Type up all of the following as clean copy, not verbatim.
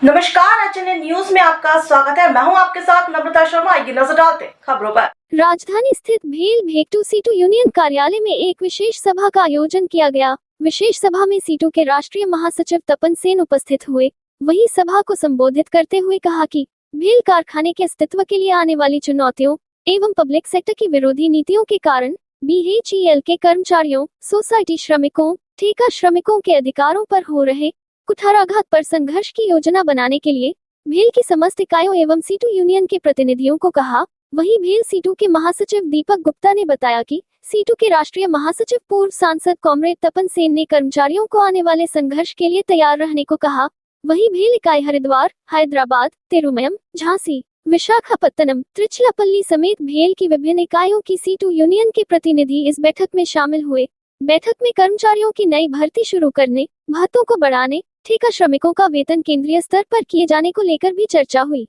नमस्कार, HNA news में आपका स्वागत है। मैं हूं आपके साथ नम्रता शर्मा। आइए नजर डालते हैं खबरों पर। राजधानी स्थित भेल भेक्टू सीटू यूनियन कार्यालय में एक विशेष सभा का आयोजन किया गया। विशेष सभा में सीटू के राष्ट्रीय महासचिव तपन सेन उपस्थित हुए। वहीं सभा को संबोधित करते हुए कहा कि भेल कारखाने के अस्तित्व के लिए आने वाली चुनौतियों एवं पब्लिक सेक्टर की विरोधी नीतियों के कारण बीएचईएल के कर्मचारियों, सोसाइटी श्रमिकों, ठेका श्रमिकों के अधिकारों पर हो रहे कुठाराघात पर संघर्ष की योजना बनाने के लिए भेल की समस्त इकाइयों एवं सीटू यूनियन के प्रतिनिधियों को कहा। वहीं भेल सीटू के महासचिव दीपक गुप्ता ने बताया कि सीटू के राष्ट्रीय महासचिव पूर्व सांसद कॉमरेड तपन सेन ने कर्मचारियों को आने वाले संघर्ष के लिए तैयार रहने को कहा। वहीं भेल इकाई हरिद्वार, हैदराबाद, तिरुमयम, झांसी, विशाखापत्तनम, त्रिचलापल्ली समेत भेल की विभिन्न इकाइयों की सीटू यूनियन के प्रतिनिधि इस बैठक में शामिल हुए। बैठक में कर्मचारियों की नई भर्ती शुरू करने, भत्तों को बढ़ाने, ठेका श्रमिकों का वेतन केंद्रीय स्तर पर किए जाने को लेकर भी चर्चा हुई।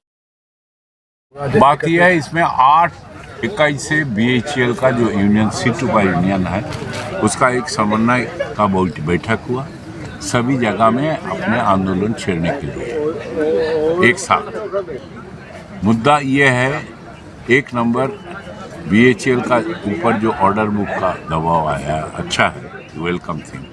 बात यह है, इसमें 8 इकाई से बीएचईएल का जो यूनियन सीटू का यूनियन है उसका एक समन्वय का बैठक हुआ। सभी जगह में अपने आंदोलन छेड़ने के लिए एक साथ मुद्दा ये है, एक नंबर बीएचईएल का ऊपर जो ऑर्डर बुक का दबाव आया अच्छा है, वेलकम थिंग।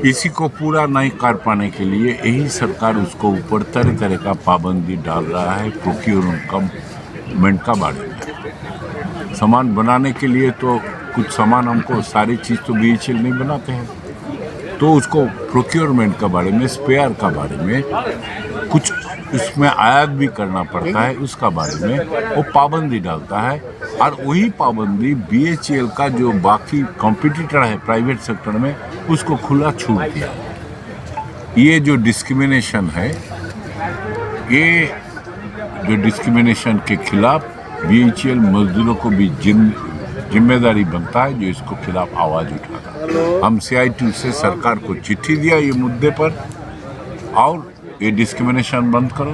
इसी को पूरा नहीं कर पाने के लिए यही सरकार उसको ऊपर तरह तरह का पाबंदी डाल रहा है। प्रोक्योरमेंट का बारे में सामान बनाने के लिए तो कुछ सामान हमको सारी चीज़ तो बीएचईएल नहीं बनाते हैं, तो उसको प्रोक्योरमेंट का बारे में, स्पेयर का बारे में कुछ उसमें आयात भी करना पड़ता है, उसका बारे में वो पाबंदी डालता है। और वही पाबंदी बीएचईएल का जो बाकी कॉम्पिटिटर है प्राइवेट सेक्टर में उसको खुला छूट दिया। ये जो डिस्क्रिमिनेशन है, ये जो डिस्क्रिमिनेशन के खिलाफ बीएचईएल मजदूरों को भी जिम्मेदारी बनता है जो इसको खिलाफ आवाज़ उठाता। हम CITU से सरकार को चिट्ठी दिया ये मुद्दे पर, और ये डिस्क्रिमिनेशन बंद करो।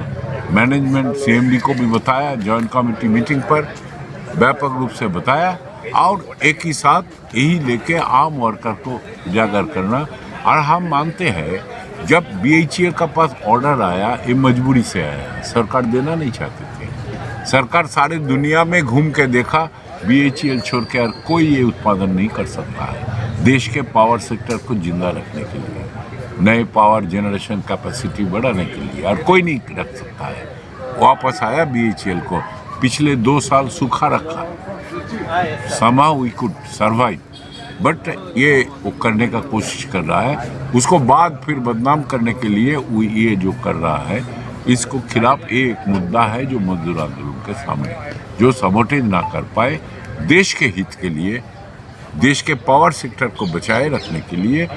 मैनेजमेंट CMD को भी बताया, जॉइंट कमेटी मीटिंग पर व्यापक रूप से बताया, और एक ही साथ यही लेके आम वर्कर को उजागर करना। और हम मानते हैं जब बीएचईएल का पास ऑर्डर आया, ये मजबूरी से आया, सरकार देना नहीं चाहती थी। सरकार सारी दुनिया में घूम के देखा, बीएचईएल छोड़ के और कोई ये उत्पादन नहीं कर सकता है। देश के पावर सेक्टर को जिंदा रखने के लिए, नए पावर जनरेशन कैपेसिटी बढ़ाने के लिए, और कोई नहीं रख सकता है। वापस आया बीएचईएल को, पिछले 2 साल सूखा रखा, somehow we could survive, but ये वो करने का कोशिश कर रहा है। उसको बाद फिर बदनाम करने के लिए वो ये जो कर रहा है, इसको खिलाफ एक मुद्दा है जो मजदूर आंदोलन के सामने, जो सबोटेज ना कर पाए, देश के हित के लिए, देश के पावर सेक्टर को बचाए रखने के लिए,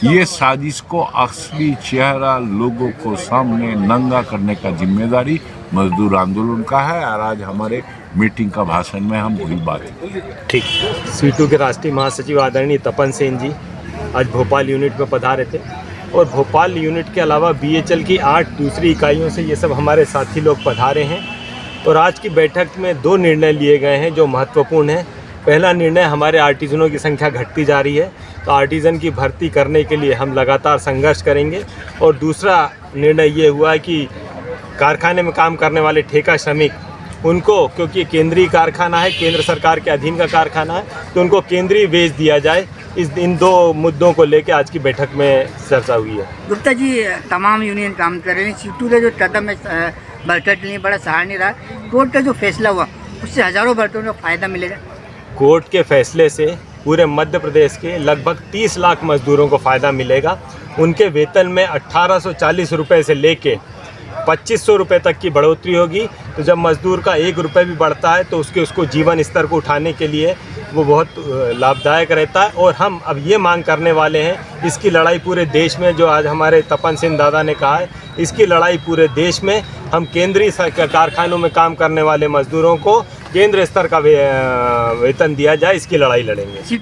ये साजिश को असली चेहरा लोगों को सामने नंगा करने का जिम्मेदारी मजदूर आंदोलन का है। और आज हमारे मीटिंग का भाषण में हम वही बात ठीक। सीटू के राष्ट्रीय महासचिव आदरणीय तपन सेन जी आज भोपाल यूनिट में पधारे थे, और भोपाल यूनिट के अलावा बीएचईएल की 8 दूसरी इकाइयों से ये सब हमारे साथी लोग पधारे हैं। और आज की बैठक में 2 निर्णय लिए गए हैं जो महत्वपूर्ण हैं। पहला निर्णय, हमारे आर्टिजनों की संख्या घटती जा रही है, तो आर्टिजन की भर्ती करने के लिए हम लगातार संघर्ष करेंगे। और दूसरा निर्णय ये हुआ है कि कारखाने में काम करने वाले ठेका श्रमिक, उनको, क्योंकि केंद्रीय कारखाना है, केंद्र सरकार के अधीन का कारखाना है, तो उनको केंद्रीय वेज दिया जाए। इन 2 मुद्दों को लेकर आज की बैठक में चर्चा हुई है। गुप्ता जी, तमाम यूनियन काम कर रहे हैं। सीटू का जो कदम है भर्ती के लिए बड़ा सराहनीय रहा। कोर्ट का जो फैसला हुआ उससे हजारों भर्तियों को फायदा मिलेगा। कोर्ट के फैसले से पूरे मध्य प्रदेश के लगभग 30 लाख मजदूरों को फ़ायदा मिलेगा। उनके वेतन में 1840 रुपये से लेके 2500 रुपये तक की बढ़ोतरी होगी। तो जब मजदूर का 1 रुपये भी बढ़ता है तो उसको जीवन स्तर को उठाने के लिए वो बहुत लाभदायक रहता है। और हम अब ये मांग करने वाले हैं, इसकी लड़ाई पूरे देश में, जो आज हमारे तपन सिंह दादा ने कहा है, इसकी लड़ाई पूरे देश में हम केंद्रीय कारखानों में काम करने वाले मजदूरों को केंद्र स्तर का वेतन दिया जाए, इसकी लड़ाई लड़ेंगे।